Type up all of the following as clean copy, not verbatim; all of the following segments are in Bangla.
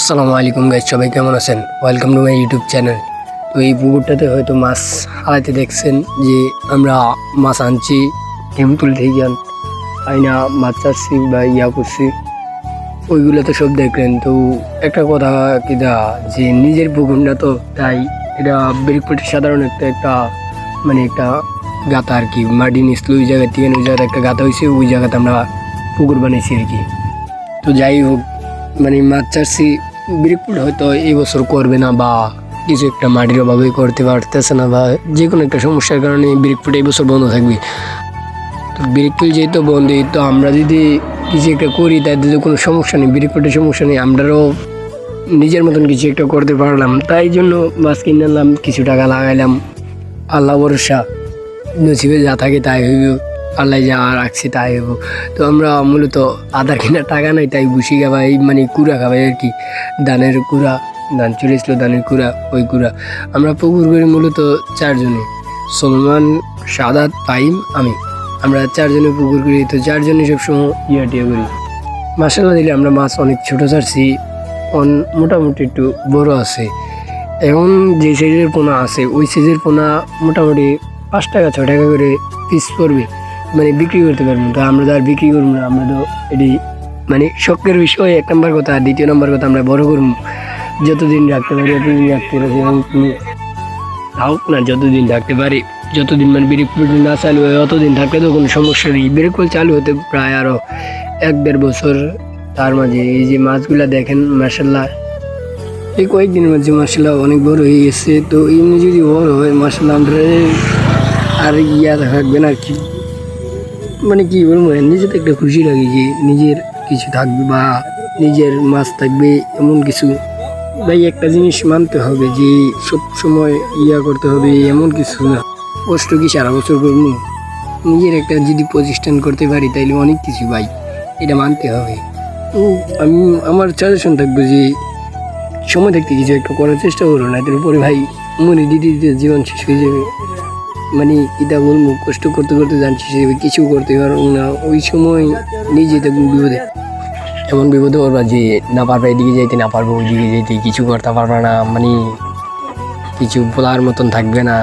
আসসালামু আলাইকুম গাইস, সবাই কেমন আছেন? Welcome to my YouTube channel. তো এই পুকুরটাতে হয়তো মাছ হারাইতে দেখছেন যে আমরা মাছ আনছি, গেম তুলতে যান আইনা মাছ চাচ্ছি বা ইয়া করছি, ওইগুলো তো সব দেখলেন। তো একটা কথা কি দা, যে নিজের পুকুরটা তো তাই এটা ব্রিকপটের সাধারণ একটা মানে একটা গাতা আর কি, মাটি নিচলো ওই জায়গা থেকে ওই জায়গায় একটা গাতা হয়েছে, ওই জায়গাতে আমরা পুকুর বানিয়েছি আর কি। তো যাই হোক, মানে মাছ চাষি ব্রিকফুট হয়তো এই বছর করবে না বা কিছু একটা মাটির অভাবে করতে পারতেছে না বা যে কোনো একটা সমস্যার কারণে ব্রিকফুট এই বছর বন্ধ থাকবে। তো ব্রিকফুট যেহেতু বন্ধই, তো আমরা যদি কিছু একটা করি তাদের তো কোনো সমস্যা নেই, ব্রিকফুটের সমস্যা নেই, আমরাও নিজের মতন কিছু একটা করতে পারলাম। তাই জন্য মাছ কিনে আনলাম, কিছু টাকা লাগাইলাম, আল্লাহ ভরসা, নসিবে যা থাকে তাই হইব, আল্লাহ যা রাখছে তাই হইব। তো আমরা মূলত আদার কেনার টাকা নাই, তাই ভুসি খাবাই, মানে কুড়া খাবাই আর কি, ধানের কুড়া, ধান চলেছিল ধানের কুড়া, ওই কুড়া। আমরা পুকুর করি মূলত চারজনে, সলমান, সাদাত, ফাহিম, আমি, আমরা চারজনে পুকুর করি। তো চারজনে সবসময় টিয়া করি। মাসাল্লাহ দিলে আমরা মাছ অনেক ছোটো ছাড়ছি, মোটামুটি একটু বড় আছে। এখন যে সাইজের পোনা আছে ওই সাইজের পোনা মোটামুটি 5 টাকা 6 টাকা করে পিস পড়বে, মানে বিক্রি করতে পারবো। তো আমরা তো আর বিক্রি করবো না, আমরা তো এটি মানে শখের বিষয় 1 নম্বর কথা। 2য় নম্বর কথা, আমরা বড় করবো, যতদিন রাখতে পারি ততদিন রাখতে পারি, এবং তুমি থাক না যতদিন থাকতে পারি, যতদিন মানে ব্রেক না চালু হয় অতদিন থাকলে তো কোনো সমস্যা নেই। ব্রেক চালু হতে প্রায় আরও 1-1.5 বছর। তার মাঝে এই যে মাছগুলা দেখেন মাশাল্লাহ, এই কয়েকদিনের মধ্যে মাসাল্লাহ অনেক বড় হয়ে গেছে। তো এমনি যদি বড় হয় মাসাল্লাহ আমরা আর ইয়া থাকবে না আর কি, মানে কি বলবো, নিজেতে একটা খুশি লাগে যে নিজের কিছু থাকবে বা নিজের মাছ থাকবে এমন কিছু। ভাই একটা জিনিস মানতে হবে যে সব সময় ইয়া করতে হবে এমন কিছু না, কষ্ট কি সারা বছর করবো, নিজের একটা যদি প্রতিষ্ঠান করতে পারি তাইলে অনেক কিছু ভাই, এটা মানতে হবে। তো আমি আমার সাজেশন থাকবে যে সময় থাকতে কিছু একটা করার চেষ্টা করো, না এর উপরে ভাই মনে দিতে দিতে জীবন শেষ হয়ে যাবে। মানে এটা বলবো, কষ্ট করতে করতে জান শেষ হয়ে যাবে, কিছু করতে পারবো না, ওই সময় নিজে থাকবো বিপদে, এমন বিপদে করবা যে না পারবে এদিকে যাইতে, না পারবো ওইদিকে যেতে, কিছু করতে পারবে না, মানে কিছু বলার মতন থাকবে না,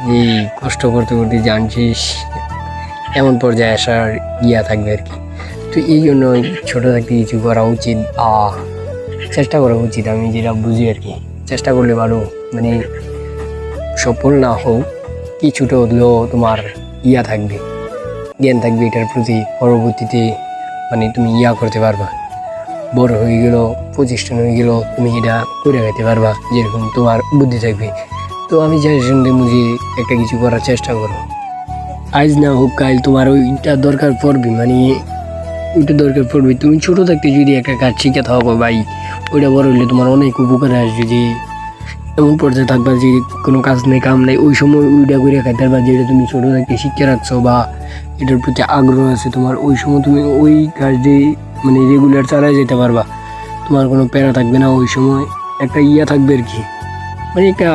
যে কষ্ট করতে করতে জান শেষ, এমন পর্যায়ে আসার ইয়া থাকবে আর কি। তো এই জন্য ছোটো থাকতে কিছু করা উচিত, চেষ্টা করা উচিত, আমি যেটা বুঝি আর কি। চেষ্টা করলে ভালো, মানে সফল না হোক কিছুটা হলেও তোমার ইয়া থাকবে, জ্ঞান থাকবে এটার প্রতি, পরবর্তীতে মানে তুমি ইয়া করতে পারবা, বড় হয়ে গেল, প্রতিষ্ঠান হয়ে গেল, তুমি এটা করে খাইতে পারবা, যেরকম তোমার বুদ্ধি থাকবে। তো আমি চাই সঙ্গে বুঝি একটা কিছু করার চেষ্টা করো, আজ না হোক কাল তোমার ওইটা দরকার পড়বে, মানে ওইটা দরকার পড়বে। তুমি ছোটো থাকতে যদি একটা কাজ শিখে থাকো ভাই, ওইটা বড় হলে তোমার অনেক উপকারে আসবে। যে এমন পর্যায়ে থাকবা যে কোনো কাজ নেই, কাম নেই, ওই সময় ওইটা করে খাইতে পারবা যেটা তুমি ছোটো থেকে শিখে রাখছো বা এটার প্রতি আগ্রহ আছে তোমার, ওই সময় তুমি ওই কাজটি মানে রেগুলার চালাই যেতে পারবা, তোমার কোনো প্যারা থাকবে না। ওই সময় একটা ইয়া থাকবে আর কি, মানে একটা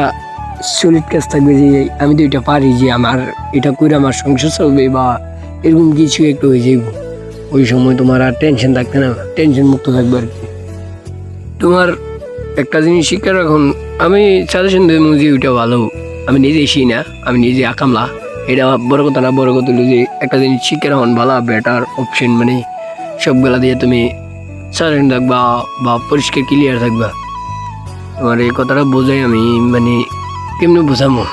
সলিড কাজ থাকবে যে আমি তো এটা পারি, যে আমার এটা করে আমার সংসার চলবে বা এরকম কিছু একটু হয়ে যাইব। ওই সময় তোমার আর টেনশন থাকবে না, টেনশন মুক্ত থাকবে আর কি। তোমার একটা জিনিস শিক্ষা রাখুন, আমি সাজেশন দেবো যে ওইটা ভালো, আমি নিজে শিখি না, আমি নিজে আকামলা, এটা বড় কথা না। বড় কথা হলো যে একটা জিনিস শিক্ষা রাখুন ভালো, বেটার অপশন, মানে সবগুলা দিয়ে তুমি সাজেশন থাকবা বা পরিষ্কার ক্লিয়ার থাকবা। তোমার এই কথাটা বোঝাই আমি, মানে কেমনি বোঝাবো,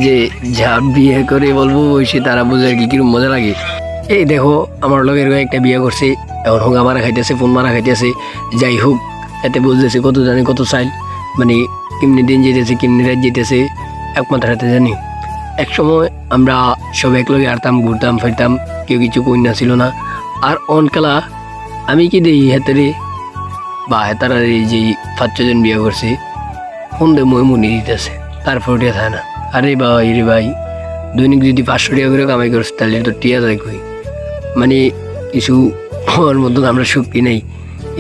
যে যা বিয়ে করে বলবো বসে তারা বোঝে আর কি কিরকম মজা লাগে। এই দেখো আমার লোকের একটা বিয়ে করছে, এখন হোক মারা খাইতেছে, ফোন মারা খাইতেছে, যাই হোক এতে বুঝতেছে কত জানি কত চাইল, মানে কেমনি দিন যেতেছে, কেমনি রাত যেতেছে একমাত্র হাতে জানি। এক সময় আমরা সব একলগে আরতাম, ঘুরতাম ফিরতাম, কেউ কিছু কন্যা ছিল না। আর অনকালা আমি কি দিই হাতেরে বা হেতারা যে 5-6 জন বিয়ে করছে, ফোন দিয়ে মনি দিতেছে, তারপর টিয়া থাকে না। আরে ভাই রে ভাই, দৈনিক যদি 500 টাকা করে কামাই করছে তাহলে তো টিয়া যায় কই, মানে কিছু হওয়ার মতন আমরা শক্তি নেই,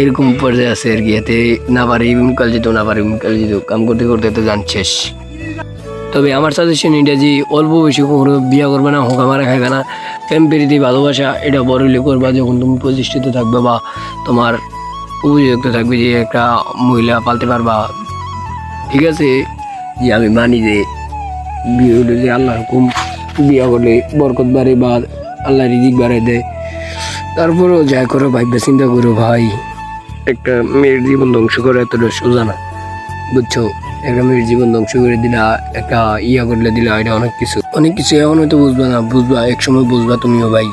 এরকম পর্যায়ে আছে আর কি। এতে না পারে কাল যেত, না পারে কাল যেত, কাম করতে করতে তো জান শেষ। তবে আমার সাজেশন এটা যে অল্প বয়সে কখনো বিয়ে করবে না, হোকা মারা খাইবে না, প্রেম প্রীতি ভালোবাসা এটা বড় হলে করবা যখন তুমি প্রতিষ্ঠিত থাকবে বা তোমার উপযুক্ত থাকবে যে একটা মহিলা পালতে পারবা। ঠিক আছে, যে আমি মানি যে বিয়ে হলে যে আল্লাহর হুকুম, বিয়ে করলে বরকত বাড়ে বা আল্লাহ রিজিক বাড়াই দেয়। তারপরেও যা করো ভাইবা চিন্তা করো ভাই, একটা মেয়ের জীবন ধ্বংস করে এতটা সোজা না, বুঝছো? একটা মেয়ের জীবন ধ্বংস করে দিলা, একটা করলে দিলা, এটা অনেক কিছু এখন হয়তো বুঝবা না, বুঝবা, এক সময় বুঝবা তুমিও ভাই।